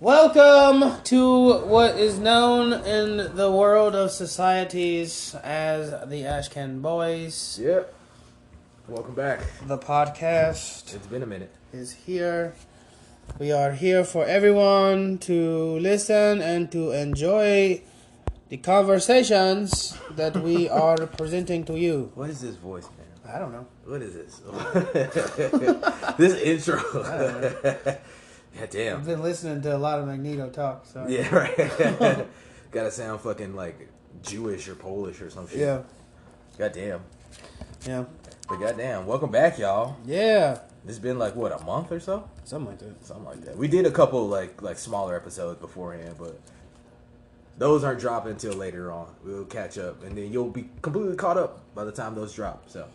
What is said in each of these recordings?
Welcome to what is known in the world of societies as the Ashcan Boys. Yep. Welcome back. The podcast It's been a minute. is here. We are here for everyone to listen and to enjoy the conversations that we are presenting to you. What is this voice, man? I don't know. What is this? This intro. God damn. I've been listening to a lot of Magneto talk. So. Yeah, right. Gotta sound fucking like Jewish or Polish or some shit. Yeah. God damn. Yeah. But goddamn, welcome back, y'all. Yeah. It's been like what, a month or so? Something like that. Something like that. We did a couple like smaller episodes beforehand, but those aren't dropping until later on. We'll catch up, and then you'll be completely caught up by the time those drop. So.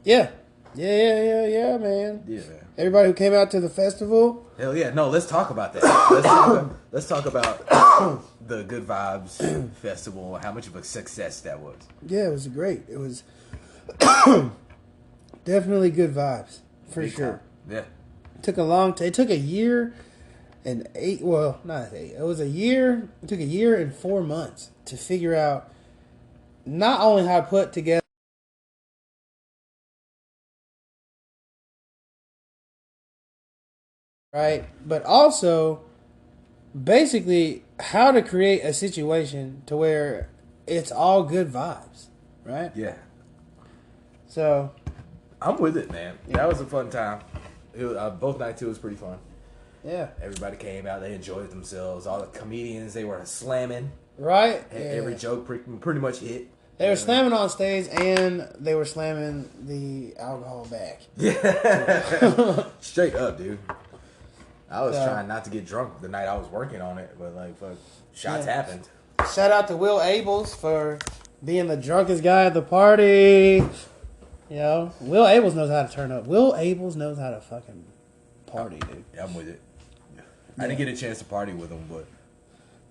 Yeah, man. Yeah, man. Everybody who came out to the festival. Hell yeah. No, let's talk about that. Let's talk about the Good Vibes Festival, how much of a success that was. Yeah, it was great. It was definitely good vibes, for Big sure. time. Yeah. It took it took a year and not 8. It was a year. It took a year and 4 months to figure out not only how to put together right, but also basically how to create a situation to where it's all good vibes, right? Yeah. So I'm with it, man. Yeah. That was a fun time. It was, both nights, it was pretty fun. yeah, Everybody came out. They enjoyed themselves. All the comedians, they were slamming. right. Every joke pretty much hit. They were slamming on stage and they were slamming the alcohol back. Yeah. Straight up, dude. I was So- trying not to get drunk the night I was working on it, but like, fuck, shots Yeah. happened. Shout out to Will Abels for being the drunkest guy at the party. You know, Will Abels knows how to turn up. Will Abels knows how to fucking party, dude. Yeah, I'm with it. I didn't get a chance to party with him, but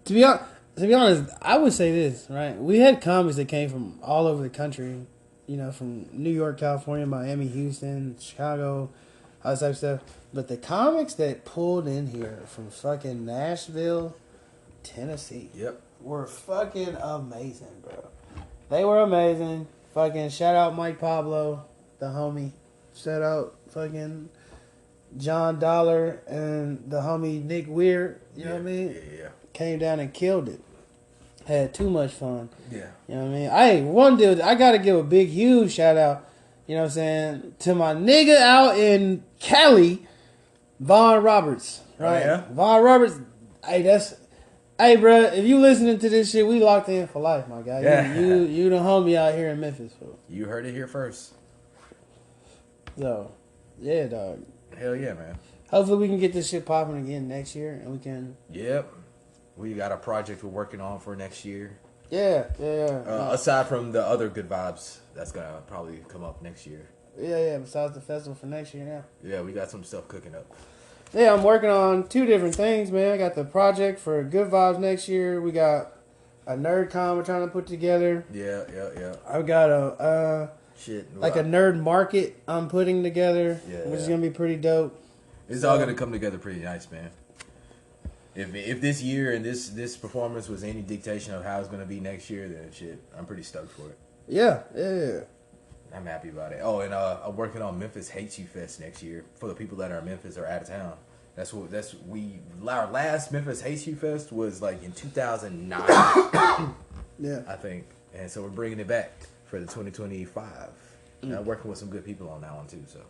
To be honest, I would say this, right? We had comics that came from all over the country, you know, from New York, California, Miami, Houston, Chicago, all that type of stuff. But the comics that pulled in here from fucking Nashville, Tennessee, yep. were fucking amazing, bro. They were amazing. Fucking shout out Mike Pablo, the homie. Shout out fucking John Dollar and the homie Nick Weir. You know what I mean? Yeah. Came down and killed it. Had too much fun. Yeah. You know what I mean? One dude, I gotta give a big, huge shout out, you know what I'm saying, to my nigga out in Cali, Vaughn Roberts. Right? Oh, yeah? Vaughn Roberts, hey, bro, if you listening to this shit, we locked in for life, my guy. Yeah. You the homie out here in Memphis, fool. You heard it here first. So, yeah, dog. Hell yeah, man. Hopefully we can get this shit popping again next year, and we can. Yep. We got a project we're working on for next year. Yeah. Aside from the other Good Vibes, that's gonna probably come up next year. Yeah. Besides the festival for next year, yeah. Yeah, we got some stuff cooking up. Yeah, I'm working on 2 different things, man. I got the project for Good Vibes next year. We got a nerd con we're trying to put together. Yeah. I've got a nerd market I'm putting together, which is gonna be pretty dope. It's all gonna come together pretty nice, man. If this year and this performance was any dictation of how it's gonna be next year, then shit, I'm pretty stoked for it. Yeah. I'm happy about it. Oh, and I'm working on Memphis Hates You Fest next year for the people that are in Memphis or out of town. Our last Memphis Hates You Fest was like in 2009, Yeah. I think, and so we're bringing it back for the 2025. And I'm working with some good people on that one too, so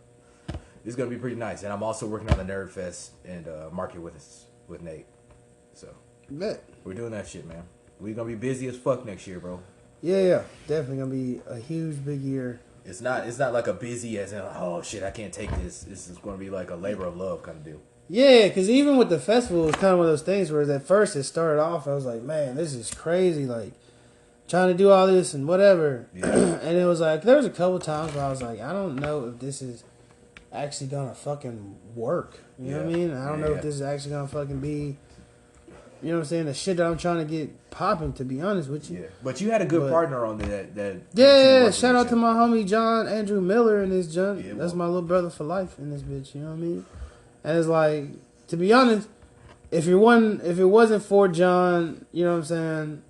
it's gonna be pretty nice. And I'm also working on the Nerd Fest and market with Nate. So Bet. we're doing that shit, man. We're gonna be busy as fuck next year, bro. Yeah. Definitely gonna be a huge, big year. It's not like a busy as in, oh shit, I can't take this. This is going to be like a labor of love kind of deal. Yeah, because even with the festival, it's kind of one of those things where at first it started off, I was like, man, this is crazy. Like, trying to do all this and whatever. Yeah. And it was like, there was a couple times where I was like, I don't know if this is actually going to fucking work. You know what I mean? I don't know if this is actually going to fucking be, you know what I'm saying, the shit that I'm trying to get popping, to be honest with you. Yeah. But you had a good partner on that. Yeah, shout out to my homie John Andrew Miller in this junk. Yeah, that's my little brother for life in this bitch, you know what I mean? And it's like, to be honest, if it wasn't for John, you know what I'm saying,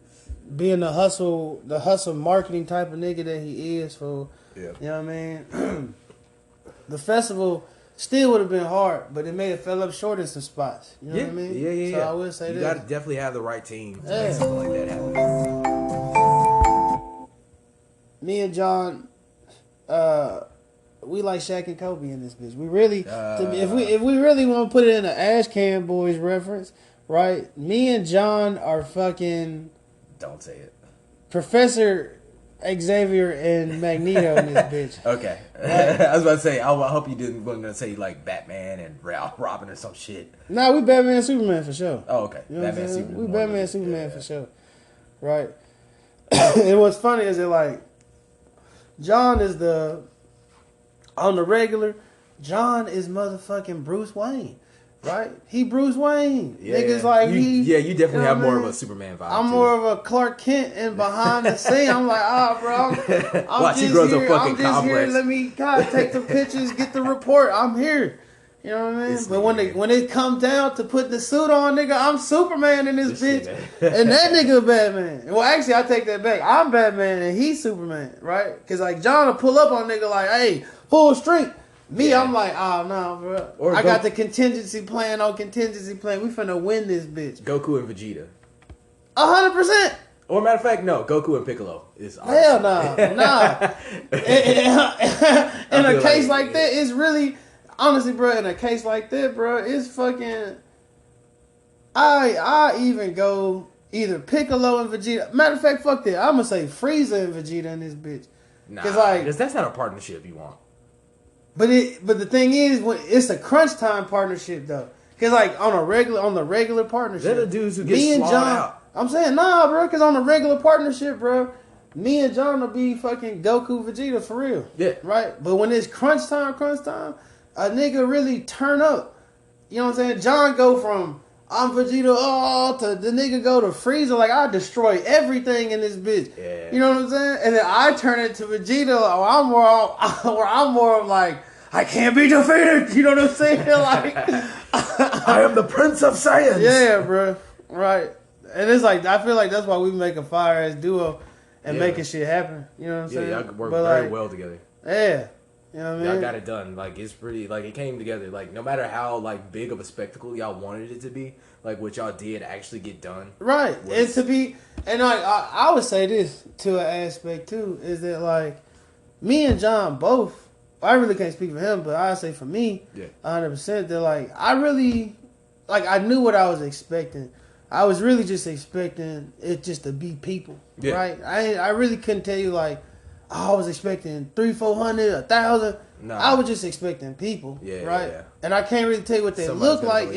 being the hustle marketing type of nigga that he is, for you know what I mean, the festival still would have been hard, but it may have fell up short in some spots. You know what I mean? Yeah. So I will say you that. You got to definitely have the right team to make something like that happen. Me and John, we like Shaq and Kobe in this bitch. We really, if we really want to put it in an Ash Can Boys reference, right? Me and John are fucking. Don't say it. Professor Xavier and Magneto in this bitch. Okay. Right? I was about to say, I hope you wasn't going to say like Batman and Robin or some shit. Nah, we Batman and Superman for sure. Oh, okay. You know Batman and Superman. We Batman and Superman for sure. Right. And what's funny is that, like, John is on the regular, John is motherfucking Bruce Wayne. Right? He Bruce Wayne. Yeah. Niggas like you definitely have more of a Superman vibe. I'm more of a Clark Kent, and behind the scene, I'm like, bro, I'm Watch, just he grows here. a fucking I'm just complex. here. Let me take the pictures, get the report. I'm here. You know what I mean? But when it comes down to putting the suit on, nigga, I'm Superman in this bitch. And that nigga Batman. Well, actually, I take that back. I'm Batman and he's Superman, right? Because, like, John will pull up on nigga like, hey, full strength. Me, I'm like, nah, bro. I got the contingency plan on contingency plan. We finna win this bitch. Goku and Vegeta. 100%. Or matter of fact, no, Goku and Piccolo is hell nah. In a case like that, it's really, honestly, bro. In a case like that, bro, it's fucking. I even go either Piccolo and Vegeta. Matter of fact, fuck that. I'm gonna say Frieza and Vegeta in this bitch. Because that's not a partnership you want. But the thing is, when it's a crunch time partnership though, because like on the regular partnership, they're the dudes who get slaughtered out. I'm saying nah, bro, because on the regular partnership, bro, me and John will be fucking Goku Vegeta for real. Yeah. Right. But when it's crunch time, a nigga really turn up. You know what I'm saying? John go from I'm Vegeta to the nigga go to Frieza, like I destroy everything in this bitch. Yeah. You know what I'm saying? And then I turn it to Vegeta, where I'm more of like, I can't be defeated. You know what I'm saying? Like, I am the Prince of Science. Yeah, bro. Right. And it's like, I feel like that's why we make a fire ass duo and making shit happen. You know what I'm saying? Yeah, y'all work very well together. Yeah. You know what I mean? Y'all got it done. Like, it's pretty, like, it came together. Like, no matter how, like, big of a spectacle y'all wanted it to be, like, what y'all did actually get done. Right. And to be, and I would say this to an aspect, too, is that, like, me and John both, I really can't speak for him, but I say for me, 100%, that, like, I really, like, I knew what I was expecting. I was really just expecting it just to be people. Yeah. Right? I really couldn't tell you, like, I was expecting 300, 400, 1,000. No. I was just expecting people, right? Yeah. And I can't really tell you what they look like.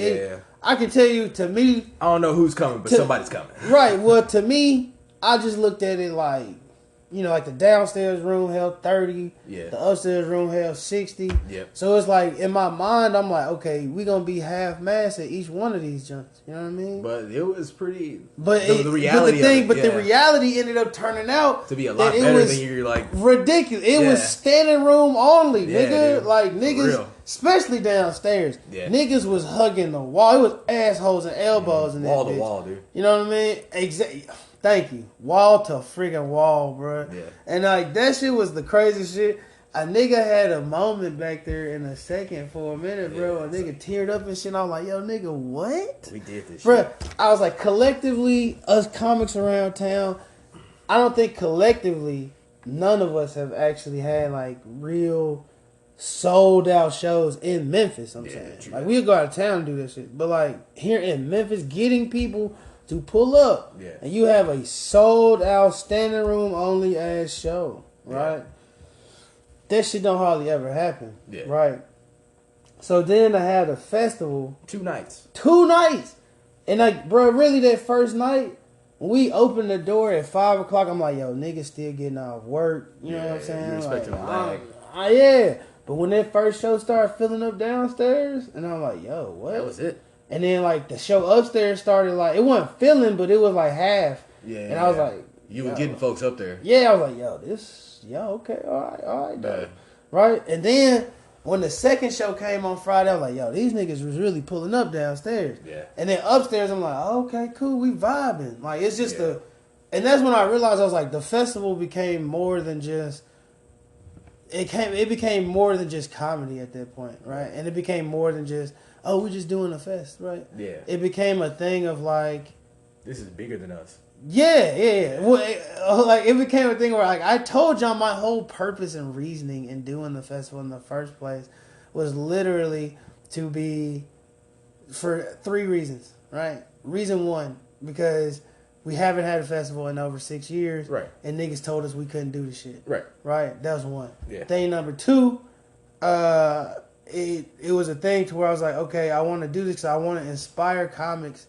I can tell you, to me, I don't know who's coming, but somebody's coming. Right. Well, to me, I just looked at it like, you know, like the downstairs room held 30. Yeah. The upstairs room held 60. Yep. So it's like, in my mind, I'm like, okay, we're going to be half mass at each one of these joints. You know what I mean? But it was pretty... the reality ended up turning out... to be a lot better than you're like... ridiculous. It was standing room only, nigga. Dude. Like, niggas, especially downstairs, niggas was hugging the wall. It was assholes and elbows in that wall bitch. To wall, dude. You know what I mean? Exactly. Thank you. Wall to freaking wall, bro. Yeah. And like that shit was the crazy shit. A nigga had a moment back there in a second for a minute, bro. A nigga teared up and shit. I was like, yo, nigga, what? We did this bro, shit. I was like, collectively, us comics around town, I don't think collectively none of us have actually had like real sold out shows in Memphis, I'm saying. True. Like, we'll go out of town and do this shit. But like here in Memphis, getting people to pull up, and you have a sold out standing room only ass show, right? That shit don't hardly ever happen, right? So then I had a festival, 2 nights, and like, bro, really that first night when we opened the door at 5 o'clock, I'm like, yo, niggas still getting off work, you know what I'm saying? You're expecting a lag. But when that first show started filling up downstairs, and I'm like, yo, what? That was it. And then, like, the show upstairs started, like, it wasn't filling, but it was, like, half. Yeah. And I was like... You were getting folks up there. Yeah, I was like, okay, all right, though. Right? And then, When the second show came on Friday, I was like, yo, these niggas was really pulling up downstairs. Yeah. And then upstairs, I'm like, oh, okay, cool, we vibing. Like, it's just and that's when I realized, I was like, the festival became more than just, it became more than just comedy at that point, right? And it became more than just, oh, we're just doing a fest, right? Yeah. It became a thing of like, this is bigger than us. Yeah. Well, it became a thing where, like, I told y'all my whole purpose and reasoning in doing the festival in the first place was literally to be for 3 reasons, right? Reason 1, because we haven't had a festival in over 6 years, right? And niggas told us we couldn't do the shit, right? That was 1. Yeah. Thing number 2, it was a thing to where I was like, okay, I want to do this because I want to inspire comics.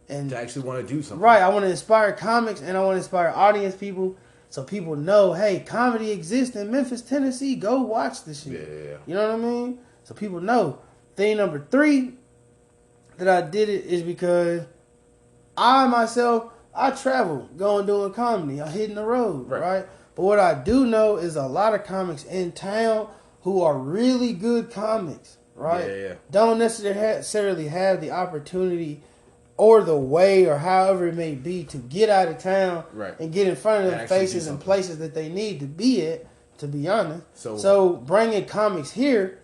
And to actually want to do something. Right, I want to inspire comics and I want to inspire audience people so people know, hey, comedy exists in Memphis, Tennessee. Go watch this shit. Yeah. You know what I mean? So people know. Thing number 3 that I did it is because I myself, I travel going doing comedy. I'm hitting the road, right? But what I do know is a lot of comics in town who are really good comics, right? Yeah. Don't necessarily have the opportunity or the way or however it may be to get out of town and get in front of them faces and places that they need to be at, to be honest. So bringing comics here,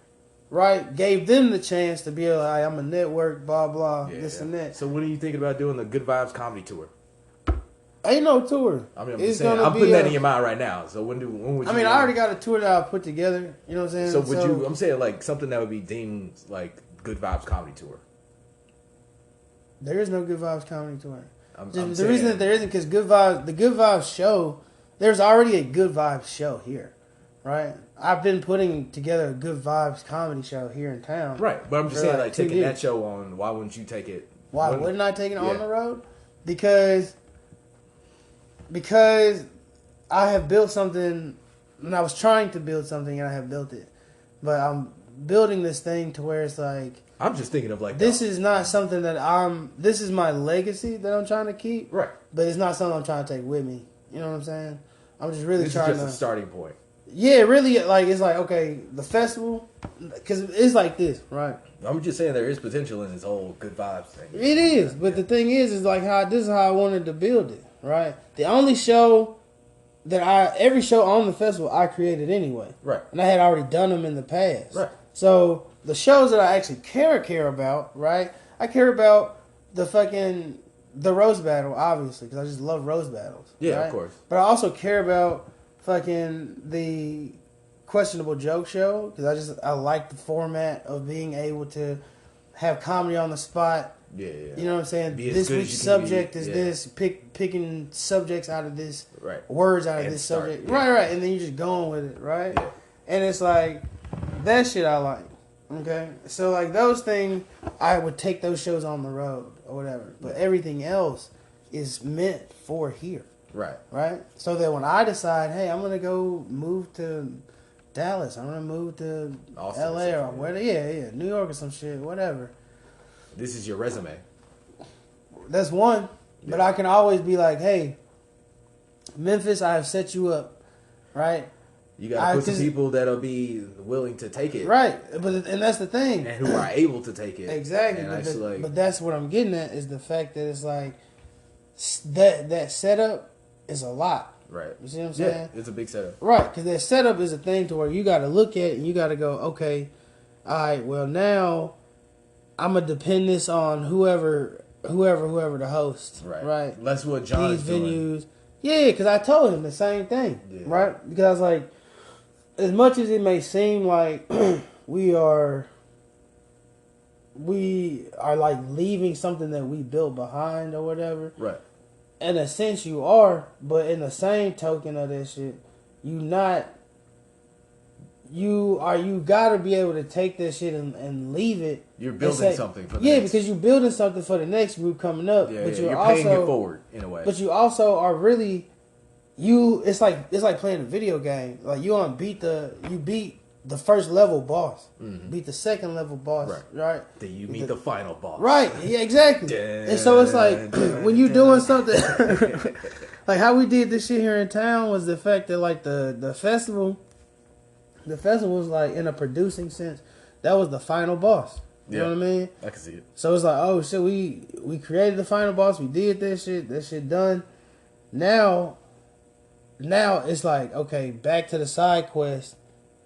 right, gave them the chance to be like, I'm a network, blah, blah, this and that. So when are you thinking about doing the Good Vibes comedy tour? Ain't no tour. I mean, I'm putting that in your mind right now. So when would you? I mean, I already got a tour that I put together. You know what I'm saying? So would you? I'm saying like something that would be deemed like Good Vibes comedy tour. There is no Good Vibes comedy tour. The reason that there isn't because the Good Vibes show, there's already a Good Vibes show here, right? I've been putting together a Good Vibes comedy show here in town. Right, but I'm just saying like taking that show on, why wouldn't you take it? Why wouldn't I take it on the road? Because I have built something, and I was trying to build something, and I have built it. But I'm building this thing to where it's like, I'm just thinking of like this is not something that this is my legacy that I'm trying to keep. Right. But it's not something I'm trying to take with me. You know what I'm saying? I'm just really trying to. This is just a starting point. Yeah, really, like, it's like, okay, the festival, because it's like this, right? I'm just saying there is potential in this whole Good Vibes thing. It is, but the thing is like this is how I wanted to build it, right? The only show every show on the festival I created anyway. Right. And I had already done them in the past. Right. So the shows that I actually care about, right? I care about the roast battle, obviously, because I just love roast battles. Yeah, right? of course. But I also care about the questionable joke show, because I like the format of being able to have comedy on the spot. Yeah. You know what I'm saying? This week's subject is this, picking subjects out of this, words out of this subject. Yeah. Right. And then you're just going with it, right? Yeah. And it's like, that shit I like. Okay? So, like, those things, I would take those shows on the road or whatever. But everything else is meant for here. Right? So that when I decide, hey, I'm going to go move to Dallas, I'm going to move to Austin, LA or whatever. New York or some shit, whatever. This is your resume. That's one. Yeah. But I can always be like, hey, Memphis, I have set you up, right? You got to put some people that'll be willing to take it. Right. And that's the thing. And who are able to take it. Exactly. But that's what I'm getting at, is the fact that it's like, that setup is a lot. Right. You see what I'm saying? Yeah, it's a big setup. Right. Because that setup is a thing to where you got to look at it and you got to go, okay, all right, well, now I'm going to depend this on whoever the host. Right. That's what John is doing. Venues. Yeah, because I told him the same thing. Yeah. Right. Because I was like, as much as it may seem like we are like leaving something that we built behind or whatever. Right. In a sense you are, but in the same token of that shit, you gotta be able to take that shit and leave it. You're building something for the next. Because you're building something for the next group coming up. Yeah, but you're paying it forward in a way. But you also are really it's like playing a video game. Like you beat the first level boss. Mm-hmm. Beat the second level boss. Right? Then you meet the final boss. Right, yeah, exactly. And so it's like when you're doing something like how we did this shit here in town was the fact that like the festival, the festival was like, in a producing sense, that was the final boss. You know what I mean? I can see it. So it's like, oh shit, we created the final boss. We did that shit done. Now it's like, okay, back to the side quest.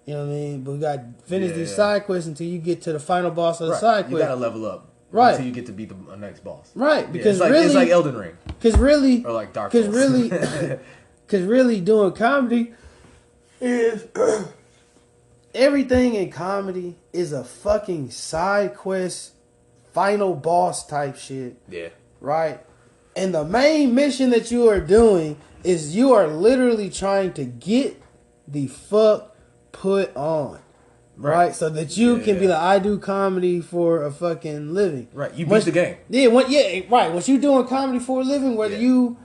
You know what I mean? But we got to finish these side quests until you get to the final boss of the side quest. You gotta level up. Right. Until you get to beat the next boss. Right. Because it's like Elden Ring. Because really, or like Dark Souls. Because really doing comedy is everything in comedy is a fucking side quest, final boss type shit. Yeah. Right? And the main mission that you are doing is you are literally trying to get the fuck put on. Right? So that you can be like, I do comedy for a fucking living. Right. You beat the game. Yeah, right. Once you doing comedy for a living, whether you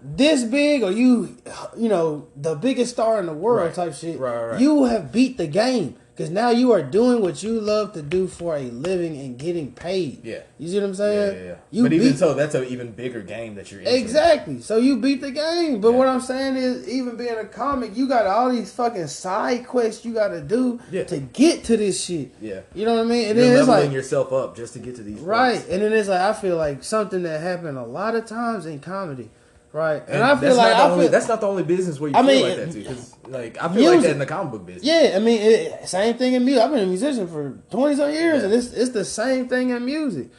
this big or you know, the biggest star in the world type shit, you have beat the game. Because now you are doing what you love to do for a living and getting paid. Yeah. You see what I'm saying? Yeah. But even so, that's an even bigger game that you're in. Exactly. So you beat the game. But what I'm saying is, even being a comic, you got all these fucking side quests you got to do to get to this shit. Yeah. You know what I mean? And you're then it's leveling like, yourself up just to get to these points. Right. And then it's like, I feel like something that happened a lot of times in comedy. Right, and I feel like that's not the only business where you feel like that too. Because like I feel like that in the comic book business. Yeah, I mean, same thing in music. I've been a musician for 20-some years, and it's the same thing in music.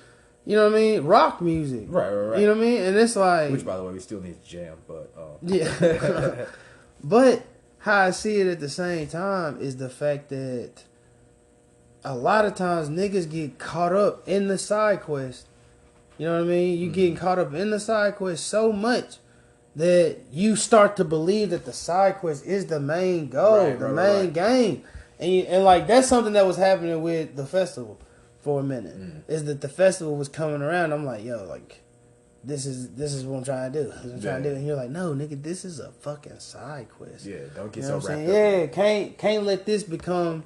You know what I mean? Rock music. Right. You know what I mean? And it's like, which by the way, we still need to jam, but yeah. But how I see it at the same time is the fact that a lot of times niggas get caught up in the side quest. You know what I mean? You getting caught up in the side quest so much that you start to believe that the side quest is the main goal, the main game. And like, that's something that was happening with the festival for a minute. Is that the festival was coming around. I'm like, yo, like, this is what I'm trying to do. This is what I'm trying to do. And you're like, no, nigga, this is a fucking side quest. Yeah, don't get so wrapped up. Yeah, can't let this become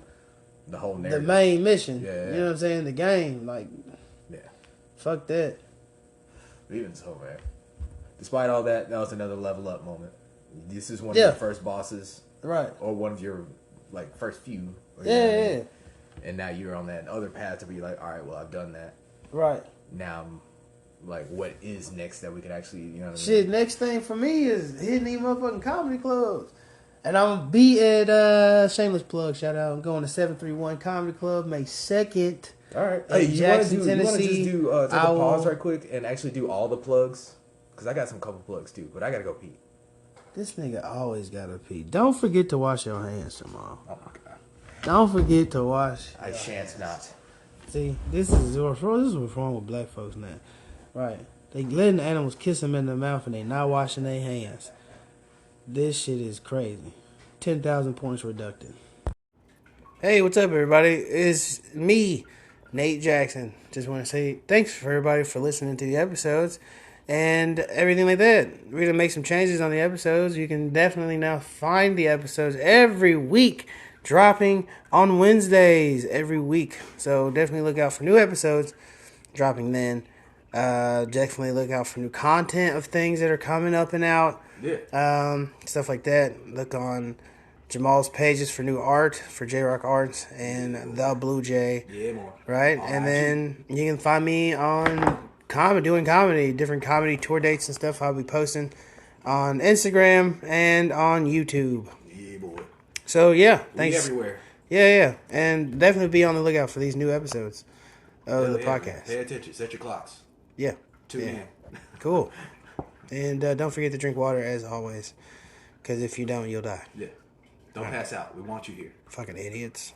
the whole narrative. The main mission. Yeah. You know what I'm saying? The game. Like, fuck that. Even so, man. Despite all that, that was another level up moment. This is one of your first bosses, right? Or one of your like first few. Yeah. And now you're on that other path to be like, all right, well, I've done that. Right. Now, I'm like, what is next that we can actually, you know what I mean? Shit, next thing for me is hitting these motherfucking comedy clubs. And I'm gonna be at shameless plug, shout out. I'm going to 731 Comedy Club May 2nd. All right. Hey, Jaxon, Tennessee. You want to just take a pause right quick and actually do all the plugs? Because I got some couple plugs too, but I got to go pee. This nigga always got to pee. Don't forget to wash your hands, Jamal. Oh my God. Don't forget to wash. I shan't not. See, this is what's wrong with black folks now. Right. They letting the animals kiss them in the mouth and they not washing their hands. This shit is crazy. 10,000 points reducted. Hey, what's up, everybody? It's me, Nate Jaxon. Just want to say thanks for everybody for listening to the episodes and everything like that. We're going to make some changes on the episodes. You can definitely now find the episodes every week, dropping on Wednesdays every week. So definitely look out for new episodes dropping then. Definitely look out for new content of things that are coming up and out. Yeah. Stuff like that. Look on Jamal's pages for new art for J-Rock Arts and The Blue Jay. Yeah, more. Right? And then you can find me on doing comedy, different comedy tour dates and stuff I'll be posting on Instagram and on YouTube. Yeah, boy. So, yeah. Thanks. Everywhere. Yeah. And definitely be on the lookout for these new episodes of the podcast. Pay attention. Set your clocks. Yeah. Tune in. Cool. And don't forget to drink water as always. Because if you don't, you'll die. Yeah. Don't pass out. We want you here. Fucking idiots.